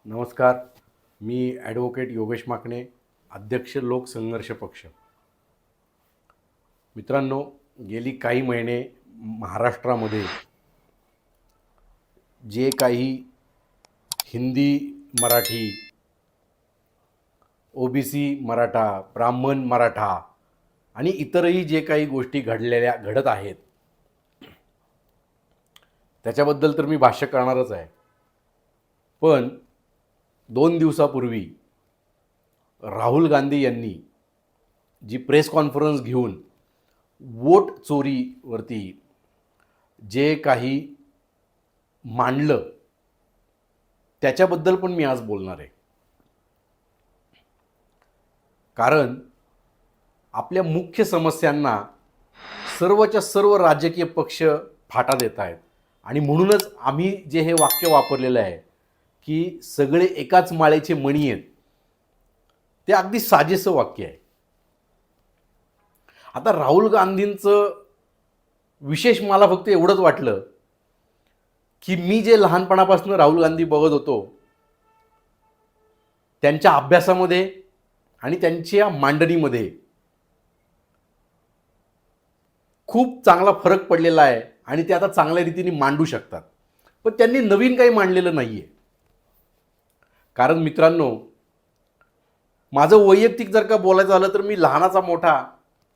नमस्कार. मी ॲडव्होकेट योगेश माकणे, अध्यक्ष लोकसंघर्ष पक्ष. मित्रांनो, गेली काही महिने महाराष्ट्रामध्ये जे काही हिंदी मराठी, OBC मराठा, ब्राह्मण मराठा आणि इतरही जे काही गोष्टी घडत आहेत, त्याच्याबद्दल तर मी भाष्य करणारच आहे. पण 2 दिवसापूर्वी राहुल गांधी यांनी जी प्रेस कॉन्फरन्स घेऊन वोट चोरीवरती जे काही मांडलं, त्याच्याबद्दल पण मी आज बोलणार आहे. कारण आपल्या मुख्य समस्यांना सर्वच्या सर्व राजकीय पक्ष फाटा देत आहेत आणि म्हणूनच आम्ही जे हे वाक्य वापरलेलं आहे की सगळे एकाच माळेचे मणी आहेत, ते अगदी साजेसं वाक्य आहे. आता राहुल गांधींचं विशेष मला फक्त एवढंच वाटलं की मी जे लहानपणापासून राहुल गांधी बघत होतो, त्यांच्या अभ्यासामध्ये आणि त्यांच्या मांडणीमध्ये खूप चांगला फरक पडलेला आहे आणि ते आता चांगल्या रीतीने मांडू शकतात. पण त्यांनी नवीन काही मांडलेलं नाही आहे. कारण मित्रांनो, माझं वैयक्तिक जर का बोलायचं झालं तर मी लहानाचा मोठा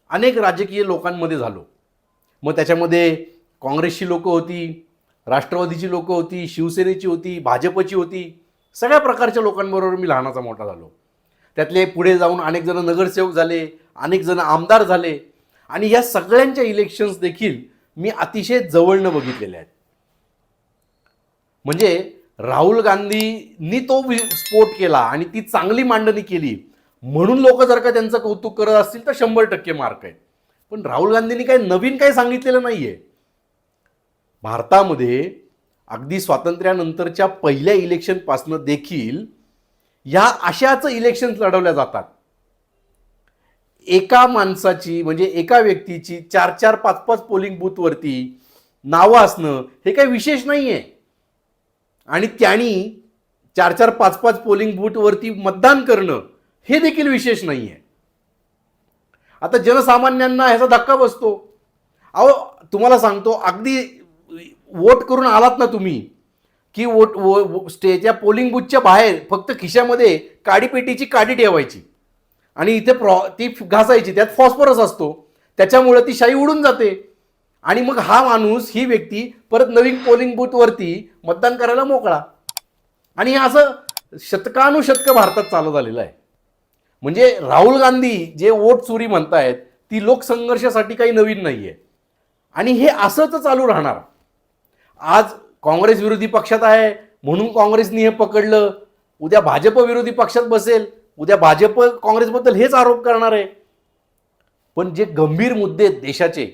अनेक राजकीय लोकांमध्ये झालो. मग त्याच्यामध्ये काँग्रेसची लोकं होती, राष्ट्रवादीची लोकं होती, शिवसेनेची होती, भाजपची होती, सगळ्या प्रकारच्या लोकांबरोबर मी लहानाचा मोठा झालो. त्यातले पुढे जाऊन अनेक जण नगरसेवक झाले, अनेक जण आमदार झाले आणि या सगळ्यांच्या इलेक्शन्स देखील मी अतिशय जवळनं बघितलेले आहेत. म्हणजे राहुल गांधींनी तो स्फोट केला आणि ती चांगली मांडणी केली म्हणून लोक जर का त्यांचं कौतुक करत असतील तर 100% मार्क आहे. पण राहुल गांधींनी काही नवीन काही सांगितलेलं नाही आहे. भारतामध्ये अगदी स्वातंत्र्यानंतरच्या पहिल्या इलेक्शनपासून देखील या अशाच इलेक्शन्स लढवल्या जातात. एका माणसाची म्हणजे एका व्यक्तीची 4-4, 5-5 पोलिंग बूथवरती नावं असणं हे काही विशेष नाही आहे. आणि त्यांनी 4-4, 5-5 पोलिंग बूथवरती मतदान करणं हे देखील विशेष नाही आहे. आता जनसामान्यांना ह्याचा धक्का बसतो. अहो, तुम्हाला सांगतो, अगदी वोट करून आलात ना तुम्ही की त्या पोलिंग बूथच्या बाहेर फक्त खिशामध्ये काडीपेटीची काडी ठेवायची आणि इथे ती घासायची, त्यात फॉस्फरस असतो, त्याच्यामुळे ती शाई उडून जाते आणि मग हा माणूस, ही व्यक्ती परत नवीन पोलिंग बूथवरती मतदान करायला मोकळा. आणि हे असं शतकानुशतक भारतात चालू झालेलं आहे. म्हणजे राहुल गांधी जे वोट चोरी म्हणतायत ती लोकसंघर्षासाठी काही नवीन नाही आहे आणि हे असंच चालू राहणार. आज काँग्रेस विरोधी पक्षात आहे म्हणून काँग्रेसने हे पकडलं, उद्या भाजप विरोधी पक्षात बसेल, उद्या भाजप काँग्रेसबद्दल हेच आरोप करणार आहे. पण जे गंभीर मुद्दे देशाचे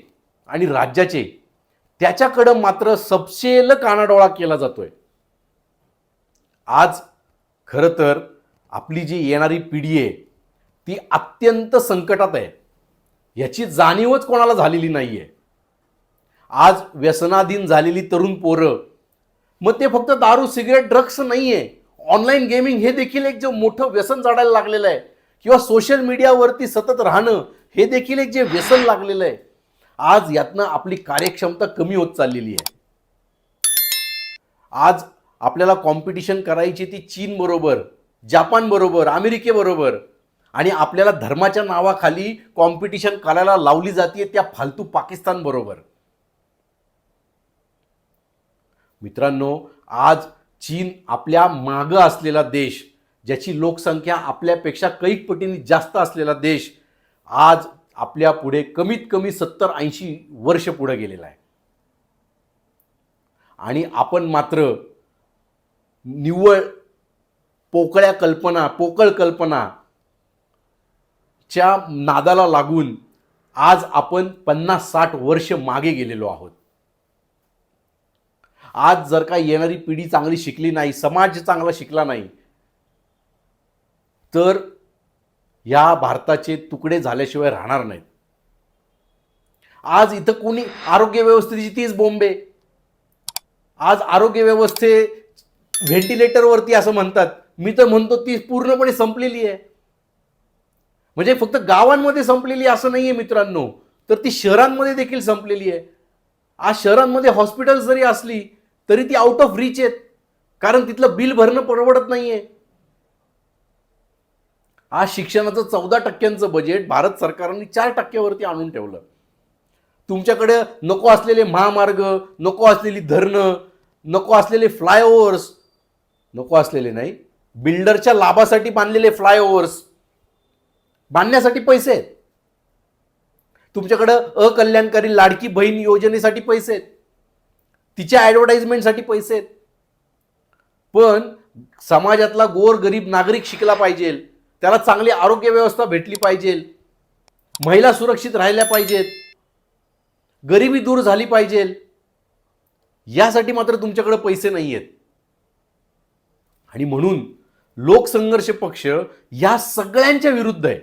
आणि राज्याचे, त्याच्याकडं मात्र सपशेल कानाडोळा केला जातोय. आज खरं तर आपली जी येणारी पिढी आहे ती अत्यंत संकटात आहे. याची जाणीवच कोणाला झालेली नाही आहे. आज व्यसनाधीन झालेली तरुण पोरं, मग ते फक्त दारू, सिगरेट, ड्रग्स नाही आहे, ऑनलाईन गेमिंग हे देखील एक जे मोठं व्यसन जाडायला लागलेलं आहे, किंवा सोशल मीडियावरती सतत राहणं हे देखील एक जे व्यसन लागलेलं आहे. आज यातनं आपली कार्यक्षमता कमी होत चाललेली आहे. आज आपल्याला कॉम्पिटिशन करायची ती चीन बरोबर, जापान बरोबर, अमेरिकेबरोबर, आणि आपल्याला धर्माच्या नावाखाली कॉम्पिटिशन करायला लावली जाते त्या फालतू पाकिस्तान बरोबर. मित्रांनो, आज चीन आपल्या मागं असलेला देश, ज्याची लोकसंख्या आपल्यापेक्षा कैक पटीने जास्त असलेला देश, आज आपल्या पुढे कमीत कमी 70-80 वर्ष पुढे गेलेला आहे. आणि आपण मात्र निव्वळ पोकळ कल्पना च्या नादाला लागून आज आपण 50-60 वर्ष मागे गेलेलो आहोत. आज जर का येणारी पिढी चांगली शिकली नाही, समाज चांगला शिकला नाही, तर या भारताचे तुकडे झाल्याशिवाय राहणार नाहीत. आज इथं कोणी आरोग्य व्यवस्थेची तीच बोंब आहे. आज आरोग्य व्यवस्थे व्हेंटिलेटरवरती असं म्हणतात मी तर म्हणतो ती पूर्णपणे संपलेली आहे. म्हणजे फक्त गावांमध्ये संपलेली असं नाहीये मित्रांनो, तर ती शहरांमध्ये देखील संपलेली आहे. आज शहरांमध्ये हॉस्पिटल जरी असली तरी ती आउट ऑफ रीच आहेत, कारण तिथलं बिल भरणं परवडत नाहीये. आज शिक्षणाचं 14% बजेट भारत सरकारने 4% आणून ठेवलं. तुमच्याकडे नको असलेले महामार्ग, नको असलेली धरणं, नको असलेले फ्लायओव्हर्स, नको असलेले नाही, बिल्डरच्या लाभासाठी बांधलेले फ्लायओव्हर्स बांधण्यासाठी पैसे आहेत. तुमच्याकडं अकल्याणकारी लाडकी बहीण योजनेसाठी पैसे आहेत, तिच्या ॲडव्हर्टाइजमेंटसाठी पैसे आहेत. पण समाजातला गोरगरीब नागरिक शिकला पाहिजे, त्याला चांगली आरोग्य व्यवस्था भेटली पाहिजे, महिला सुरक्षित राहिल्या पाहिजेत, गरिबी दूर झाली पाहिजे, यासाठी मात्र तुमच्याकडे पैसे नाही आहेत. आणि म्हणून लोकसंघर्ष पक्ष या सगळ्यांच्या विरुद्ध आहे.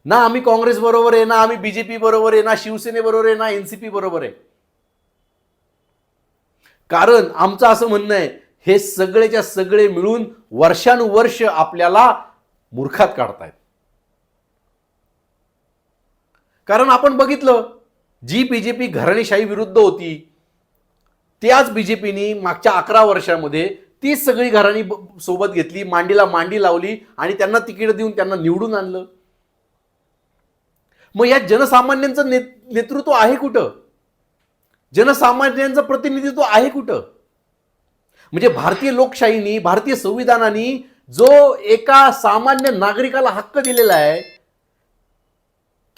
ना आम्ही काँग्रेस बरोबर आहे, ना आम्ही बीजेपी बरोबर आहे, ना शिवसेनेबरोबर आहे, ना एनसीपी बरोबर आहे. कारण आमचं असं म्हणणं आहे, हे सगळेच्या सगळे मिळून वर्षानुवर्ष आपल्याला मूर्खात काढतायत. कारण आपण बघितलं, जी बीजेपी घराणेशाही विरुद्ध होती, त्याच बीजेपीने मागच्या 11 वर्षामध्ये ती सगळी घराणी सोबत घेतली, मांडीला मांडी लावली आणि त्यांना तिकीट देऊन त्यांना निवडून आणलं. मग या जनसामान्यांचं नेतृत्व आहे कुठं? जनसामान्यांचं प्रतिनिधित्व आहे कुठं? म्हणजे भारतीय लोकशाहीनी, भारतीय संविधानाने जो एका सामान्य नागरिकाला हक्क दिलेला आहे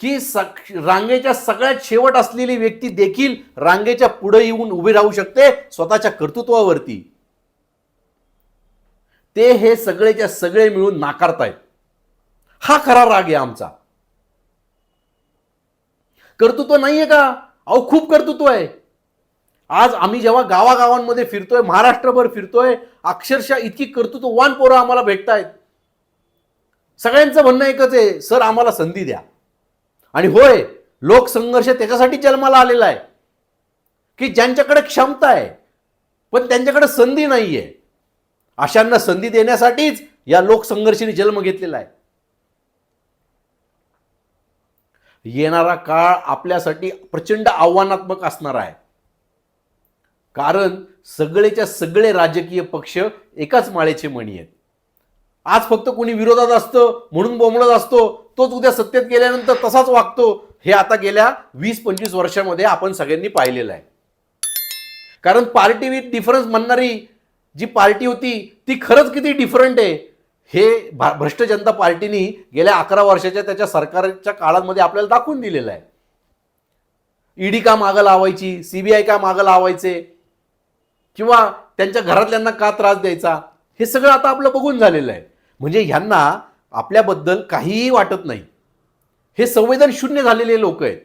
की रांगेच्या सगळ्यात शेवट असलेली व्यक्ती देखील रांगेच्या पुढे येऊन उभी राहू शकते स्वतःच्या कर्तृत्वावरती, ते हे सगळेच्या सगळे मिळून नाकारतायत. हा खरा राग आहे आमचा. कर्तृत्व नाहीये का? अहो, खूप कर्तृत्व आहे. आज आम्ही जेव्हा गावागावांमध्ये फिरतोय, महाराष्ट्रभर फिरतोय, अक्षरशः इतकी कर्तृत्ववान पोरं आम्हाला भेटतायत. सगळ्यांचं म्हणणं एकच आहे, सर आम्हाला संधी द्या. आणि होय, लोकसंघर्ष त्याच्यासाठी जन्माला आलेला आहे की ज्यांच्याकडे क्षमता आहे पण त्यांच्याकडे संधी नाहीये, अशांना संधी देण्यासाठीच या लोकसंघर्षाने जन्म घेतलेला आहे. येणारा काळ आपल्यासाठी प्रचंड आव्हानात्मक असणार आहे. कारण सगळेच्या सगळे राजकीय पक्ष एकाच माळेचे मणी आहेत. आज फक्त कोणी विरोधात असतं म्हणून बोंबलत असतो, तोच उद्या सत्तेत गेल्यानंतर तसाच वागतो. हे आता गेल्या 20-25 वर्षामध्ये आपण सगळ्यांनी पाहिलेलं आहे. कारण पार्टी विथ डिफरन्स म्हणणारी जी पार्टी होती ती खरंच किती डिफरंट आहे हे भ्रष्ट जनता पार्टीनी गेल्या 11 वर्षाच्या त्याच्या सरकारच्या काळामध्ये आपल्याला दाखवून दिलेलं आहे. ईडी का मागं लावायची, सीबीआय का मागं लावायचे, किंवा त्यांच्या घरातल्यांना का त्रास द्यायचा, हे सगळं आता आपलं बघून झालेलं आहे. म्हणजे ह्यांना आपल्याबद्दल काहीही वाटत नाही. हे संवेदन शून्य झालेले लोक आहेत.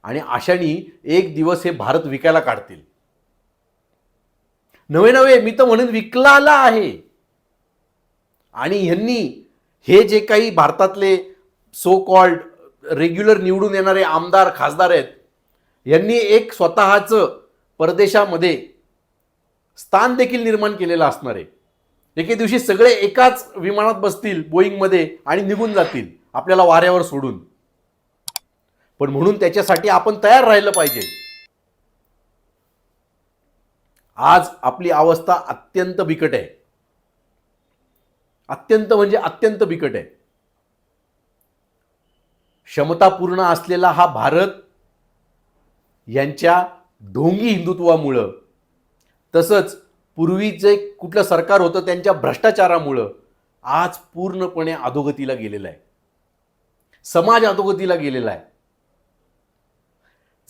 आणि अशाने एक दिवस हे भारत विकायला काढतील. नवे मी तर म्हणून विकला आहे. आणि ह्यांनी हे जे काही भारतातले सो कॉल्ड रेग्युलर निवडून येणारे आमदार खासदार आहेत, यांनी एक स्वतःचं परदेशामध्ये स्थान देखील निर्माण केलेलं असणार आहे. एके दिवशी सगळे एकाच विमानात बसतील, बोईंगमध्ये, आणि निघून जातील आपल्याला वाऱ्यावर सोडून. पण म्हणून त्याच्यासाठी आपण तयार राहिलं पाहिजे. आज आपली अवस्था अत्यंत बिकट आहे. अत्यंत म्हणजे अत्यंत बिकट आहे. क्षमतापूर्ण असलेला हा भारत यांच्या ढोंगी हिंदुत्वामुळं, तसंच पूर्वी जे कुठलं सरकार होतं त्यांच्या भ्रष्टाचारामुळं आज पूर्णपणे अधोगतीला गेलेला आहे. समाज अधोगतीला गेलेला आहे.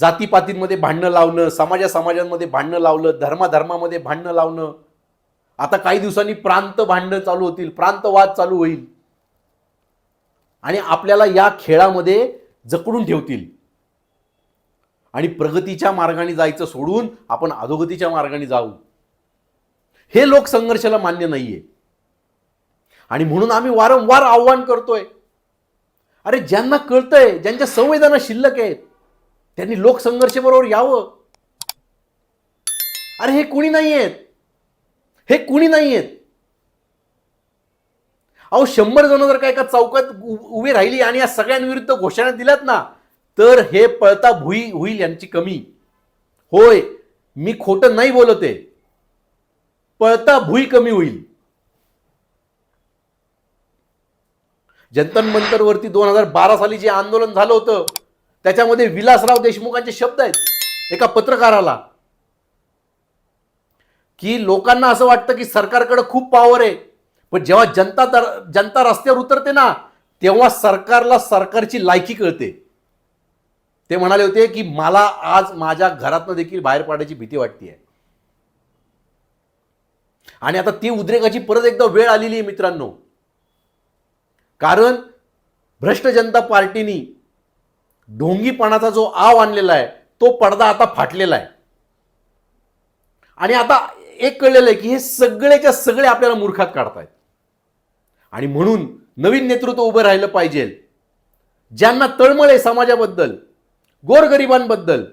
जातीपातींमध्ये भांडणं लावणं, समाजांमध्ये भांडणं लावलं, धर्मामध्ये भांडणं लावणं, आता काही दिवसांनी प्रांत भांडणं चालू होतील, प्रांतवाद चालू होईल आणि आपल्याला या खेळामध्ये जकडून ठेवतील. आणि प्रगतीच्या मार्गाने जायचं सोडून आपण अधोगतीच्या मार्गाने जाऊ, हे लोकसंघर्षाला मान्य नाहीये. आणि म्हणून आम्ही वारंवार आव्हान करतोय, अरे ज्यांना कळतंय, ज्यांच्या संवेदना शिल्लक आहेत, त्यांनी लोकसंघर्ष बरोबर यावं. अरे हे कोणी नाही आहेत, हे कुणी नाही आहेत. अहो 100 जण जर का एका चौकात उभी राहिली आणि या सगळ्यांविरुद्ध घोषणा दिल्यात ना, तर हे पळता भुई होईल यांची कमी. होय, मी खोटं नाही बोलत आहे. पळता भुई कमी होईल. जंतर मंतरवरती 2012 साली जे आंदोलन झालं होतं, त्याच्यामध्ये विलासराव देशमुखांचे शब्द आहेत एका पत्रकाराला, की लोकांना असं वाटतं की सरकारकडे खूप पॉवर आहे, पण जेव्हा जनता रस्त्यावर उतरते ना, तेव्हा सरकारला सरकारची लायकी कळते. ते म्हणाले होते की मला आज माझ्या घरातनं देखील बाहेर पडायची भीती वाटते. आणि आता ती उद्रेकाची परत एकदा वेळ आलेली आहे मित्रांनो. कारण भ्रष्ट जनता पार्टीनी ढोंगीपणाचा जो आव आणलेला आहे, तो पडदा आता फाटलेला आहे. आणि आता एक कळलेलं आहे की हे सगळेच्या सगळे आपल्याला मूर्खात काढतायत. आणि म्हणून नवीन नेतृत्व उभं राहिलं पाहिजे, ज्यांना तळमळ आहे समाजाबद्दल, गोरगरिबांबद्दल,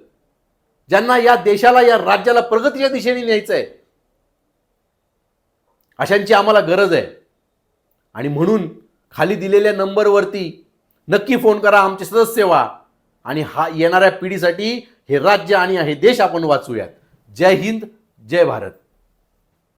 ज्यांना या देशाला, या राज्याला प्रगतीच्या दिशेने न्यायचं आहे, अशांची आम्हाला गरज आहे. आणि म्हणून खाली दिलेल्या नंबरवरती नक्की फोन करा, आमचे सदस्य व्हा आणि हा येणाऱ्या पिढीसाठी हे राज्य आणि हे देश आपण वाचूयात. जय हिंद, जय भारत.